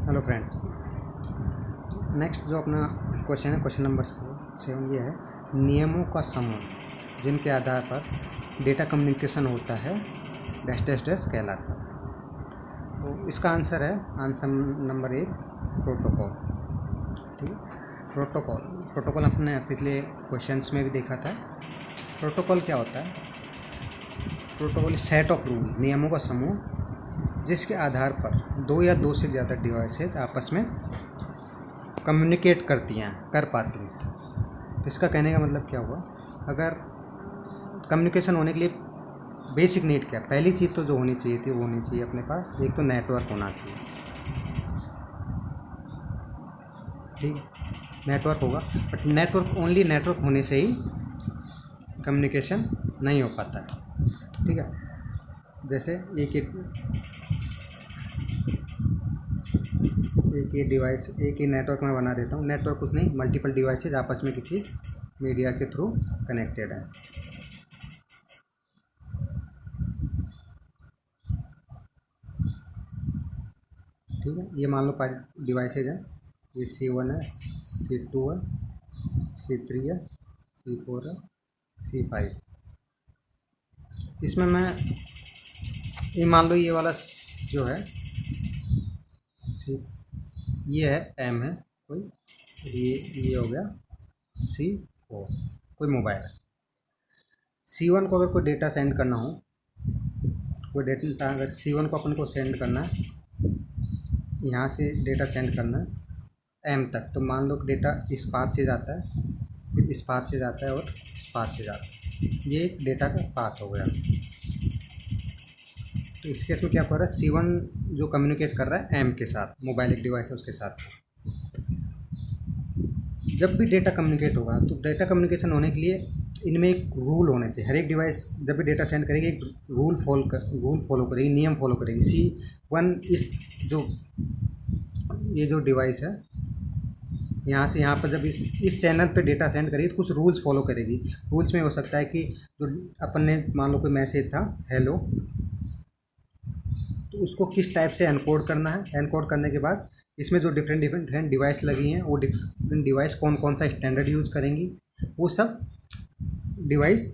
Hello friends. Next जो अपना question है, क्वेश्चन नंबर 7 ये है, नियमों का समूह जिनके आधार पर डेटा कम्युनिकेशन होता है डैश डैश डैश कहलाता है। तो इसका आंसर है, आंसर नंबर 1 प्रोटोकॉल। ठीक है, प्रोटोकॉल अपने पिछले क्वेश्चंस में भी देखा था। प्रोटोकॉल क्या होता है? प्रोटोकॉल सेट ऑफ रूल, नियमों का समूह जिसके आधार पर दो या दो से ज़्यादा डिवाइसेज आपस में कम्युनिकेट कर पाती हैं। तो इसका कहने का मतलब क्या हुआ, अगर कम्युनिकेशन होने के लिए बेसिक नीड क्या है? पहली चीज़ तो जो होनी चाहिए थी वो होनी चाहिए अपने पास, एक तो नेटवर्क होना चाहिए। ठीक है, नेटवर्क होगा, बट नेटवर्क होने से ही कम्युनिकेशन नहीं हो पाता है। ठीक है, जैसे एक ही नेटवर्क में बना देता हूँ। नेटवर्क कुछ नहीं, मल्टीपल डिवाइसेज आपस में किसी मीडिया के थ्रू कनेक्टेड है। ठीक है, ये मान लो 5 डिवाइसेज हैं। ये C1 है, C2 है, C3 है, C4 है, C5। इसमें मैं ये मान लो ये वाला जो है ये है M है कोई, ये हो गया C4 कोई मोबाइल है। C1 को अगर कोई डेटा सेंड करना हो, कोई डेटा अगर C1 को अपन को सेंड करना है, यहाँ से डेटा सेंड करना है M तक, तो मान लो कि डेटा इस पाथ से जाता है, फिर इस पाथ से जाता है और इस पाथ से जाता है। ये एक डेटा का पाथ हो गया। तो इस केस में क्या हो रहा है, C1 जो कम्युनिकेट कर रहा है M के साथ, मोबाइल एक डिवाइस है उसके साथ। जब भी डेटा कम्युनिकेट होगा तो डेटा कम्युनिकेशन होने के लिए इनमें एक रूल होने चाहिए। हर एक डिवाइस जब भी डेटा सेंड करेगी एक रूल फॉलो करेगी, नियम फॉलो करेगी। C1 ये जो डिवाइस है, यहाँ से यहाँ पर जब इस चैनल पे डेटा सेंड करेगी तो कुछ रूल्स फॉलो करेगी। रूल्स में हो सकता है कि जो अपन ने मान लो कोई मैसेज था हेलो, तो उसको किस टाइप से एनकोड करना है। एनकोड करने के बाद इसमें जो डिफरेंट डिवाइस लगी हैं, वो डिफरेंट डिवाइस कौन कौन सा स्टैंडर्ड यूज़ करेंगी, वो सब डिवाइस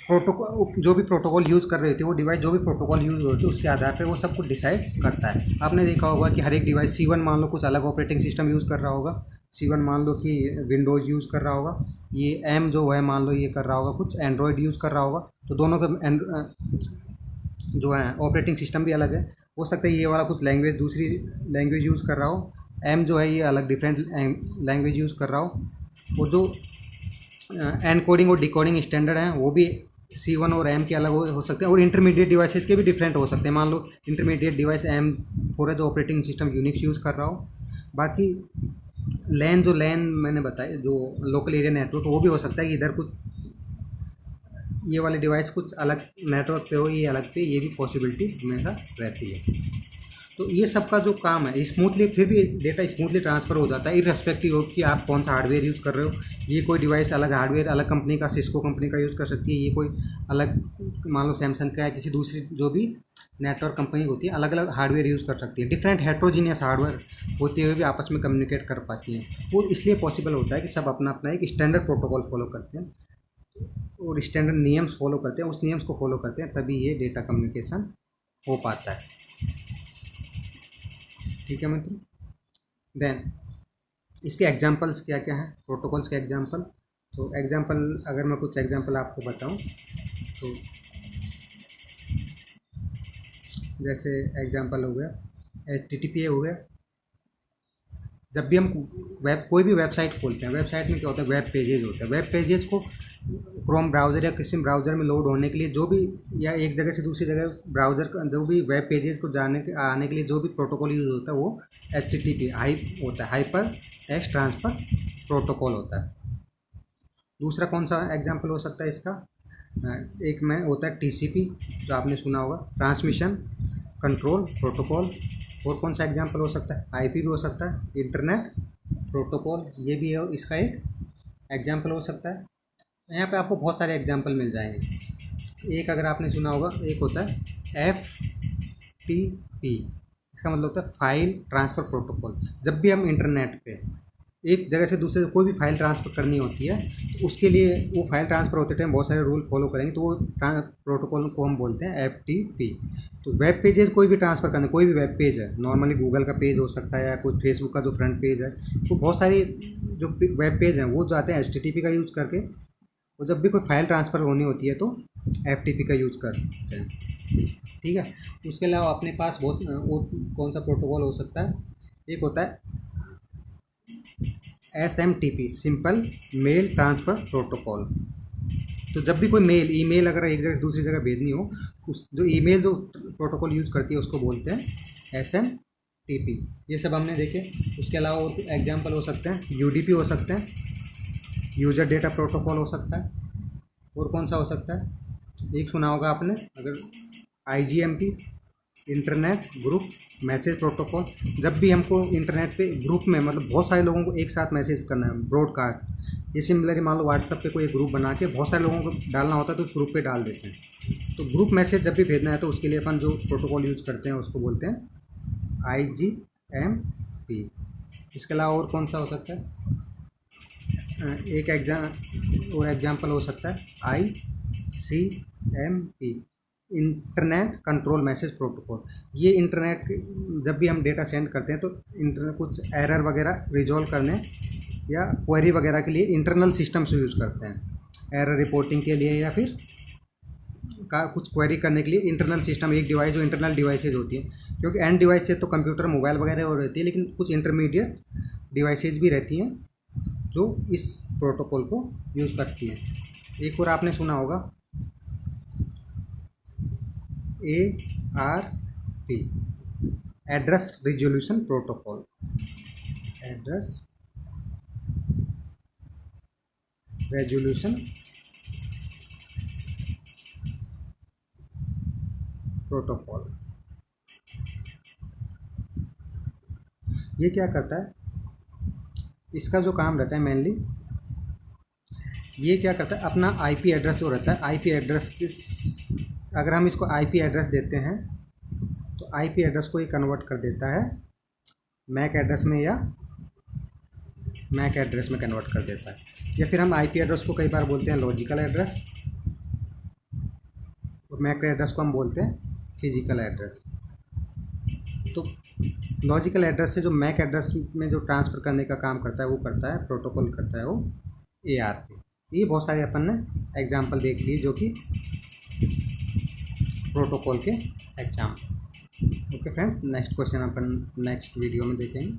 प्रोटोकॉल जो भी प्रोटोकॉल यूज़ कर रही थी, वो डिवाइस जो भी प्रोटोकॉल यूज़ हो रही थी उसके आधार पर वो सब कुछ डिसाइड करता है। आपने देखा होगा कि हर एक डिवाइस C1 मान लो कुछ अलग ऑपरेटिंग सिस्टम यूज़ कर रहा होगा। C1 मान लो कि विंडोज़ यूज़ कर रहा होगा, ये M जो है मान लो ये कर रहा होगा कुछ एंड्रॉयड यूज़ कर रहा होगा। तो दोनों के जो है ऑपरेटिंग सिस्टम भी अलग है। हो सकता है ये वाला कुछ दूसरी लैंग्वेज यूज़ कर रहा हो, M जो है ये अलग डिफरेंट लैंग्वेज यूज़ कर रहा हो। वो जो एनकोडिंग और डिकोडिंग स्टैंडर्ड हैं वो भी C1 और M के अलग हो सकते हैं, और इंटरमीडिएट डिवाइसेस के भी डिफरेंट हो सकते हैं। मान लो इंटरमीडिएट डिवाइस M4 है जो ऑपरेटिंग सिस्टम यूनिक्स यूज़ कर रहा हो। बाकी लैन मैंने बताया जो लोकल एरिया नेटवर्क, वो भी हो सकता है कि इधर कुछ ये वाली डिवाइस कुछ अलग नेटवर्क पे हो, ये अलग पे, ये भी पॉसिबिलिटी हमेशा रहती है। तो ये सब का जो काम है स्मूथली, फिर भी डेटा स्मूथली ट्रांसफ़र हो जाता है इररेस्पेक्टिव ऑफ कि आप कौन सा हार्डवेयर यूज़ कर रहे हो। ये कोई डिवाइस अलग हार्डवेयर अलग कंपनी का, सिस्को कंपनी का यूज़ कर सकती है, ये कोई अलग मान लो सैमसंग का है, किसी दूसरी जो भी नेटवर्क कंपनी होती है अलग अलग हार्डवेयर यूज़ कर सकती है। डिफरेंट हेट्रोजीनियस हार्डवेयर होते हुए भी आपस में कम्युनिकेट कर पाती हैं। और इसलिए पॉसिबल होता है कि सब अपना अपना एक स्टैंडर्ड प्रोटोकॉल फॉलो करते हैं और स्टैंडर्ड नियम्स फॉलो करते हैं, उस नियम्स को फॉलो करते हैं, तभी ये डेटा कम्युनिकेशन हो पाता है। ठीक है मित्रों, देन इसके एग्जांपल्स क्या क्या हैं, प्रोटोकॉल्स के एग्जांपल। तो एग्जांपल अगर मैं कुछ एग्जांपल आपको बताऊं तो जैसे एग्जांपल हो गया HTTP हो गया। जब भी हम कोई भी वेबसाइट खोलते हैं, वेबसाइट में क्या होता है, वेब पेजेज होते हैं। वेब पेजेज को क्रोम ब्राउज़र या किसी ब्राउज़र में लोड होने के लिए जो भी, या एक जगह से दूसरी जगह ब्राउज़र का जो भी वेब पेजेस को आने के लिए जो भी प्रोटोकॉल यूज़ होता है वो HTTP होता है, हाइपर टेक्स्ट ट्रांसफ़र प्रोटोकॉल होता है। दूसरा कौन सा एग्जांपल हो सकता है इसका, एक में होता है TCP जो आपने सुना होगा, ट्रांसमिशन कंट्रोल प्रोटोकॉल। और कौन सा एग्जांपल हो सकता है, IP भी हो सकता है, इंटरनेट प्रोटोकॉल, ये भी है इसका एक एग्जांपल हो सकता है। यहाँ पे आपको बहुत सारे एग्जांपल मिल जाएंगे। एक अगर आपने सुना होगा, एक होता है FTP, इसका मतलब होता है फाइल ट्रांसफ़र प्रोटोकॉल। जब भी हम इंटरनेट पे एक जगह से दूसरे कोई भी फाइल ट्रांसफ़र करनी होती है तो उसके लिए वो फाइल ट्रांसफ़र होते टाइम बहुत सारे रूल फॉलो करेंगे, तो वो प्रोटोकॉल को हम बोलते हैं FTP। तो वेब पेजेस कोई भी ट्रांसफ़र करना, कोई भी वेब पेज है, नॉर्मली गूगल का पेज हो सकता है या कोई फेसबुक का जो फ्रंट पेज है, तो बहुत सारी जो वेब पेज हैं वो जाते हैं HTTP का यूज़ करके। और जब भी कोई फाइल ट्रांसफ़र होनी होती है तो FTP का यूज़ करते हैं। ठीक है। उसके अलावा अपने पास बहुत और कौन सा प्रोटोकॉल हो सकता है, एक होता है SMTP, simple mail transfer protocol. तो जब भी कोई मेल ईमेल अगर एक जगह से दूसरी जगह भेजनी हो, उस जो ईमेल जो प्रोटोकॉल यूज़ करती है उसको बोलते हैं SMTP। ये सब हमने देखे। उसके अलावा और एग्जांपल हो सकते हैं UDP हो सकते हैं, यूज़र डेटा प्रोटोकॉल हो सकता है। और कौन सा हो सकता है, एक सुना होगा आपने अगर IGMP, internet group message protocol. जब भी हमको इंटरनेट पे ग्रुप में मतलब बहुत सारे लोगों को एक साथ मैसेज करना है, ब्रॉडकास्ट, ये सिमिलरली मान लो व्हाट्सएप पे कोई एक ग्रुप बना के बहुत सारे लोगों को डालना होता है तो उस ग्रुप पे डाल देते हैं। तो ग्रुप मैसेज जब भी भेजना है तो उसके लिए अपन जो प्रोटोकॉल यूज़ करते हैं उसको बोलते हैं IGMP। इसके अलावा और कौन सा हो सकता है, एक एग्जाम्पल हो सकता है ICMP, internet control message protocol. ये इंटरनेट जब भी हम डेटा सेंड करते हैं तो इंटरनेट कुछ एरर वगैरह रिजॉल्व करने या क्वेरी वगैरह के लिए इंटरनल सिस्टम से यूज़ करते हैं, एरर रिपोर्टिंग के लिए या फिर का कुछ क्वेरी करने के लिए इंटरनल सिस्टम, एक डिवाइस जो इंटरनल डिवाइसेज होती है, क्योंकि एंड डिवाइस से तो कंप्यूटर मोबाइल वगैरह हो रहती है, लेकिन कुछ इंटरमीडिएट डिवाइसेज भी रहती हैं जो इस प्रोटोकॉल को यूज़ करती हैं। एक और आपने सुना होगा ARP, address resolution protocol. Address resolution protocol. ये क्या करता है, इसका जो काम रहता है मेनली, ये क्या करता है, अपना IP एड्रेस जो रहता है, IP एड्रेस की अगर हम इसको IP एड्रेस देते हैं तो IP एड्रेस को ये कन्वर्ट कर देता है मैक एड्रेस में या मैक एड्रेस में कन्वर्ट कर देता है, या फिर हम IP एड्रेस को कई बार बोलते हैं लॉजिकल एड्रेस और मैक एड्रेस को हम बोलते हैं फिजिकल एड्रेस। तो लॉजिकल एड्रेस से जो मैक एड्रेस में जो ट्रांसफ़र करने का काम करता है वो करता है प्रोटोकॉल, करता है वो ARP। ये बहुत सारे अपन ने एग्जाम्पल देख लिए जो कि प्रोटोकॉल के example. Okay friends, next question अपन नेक्स्ट वीडियो में देखेंगे।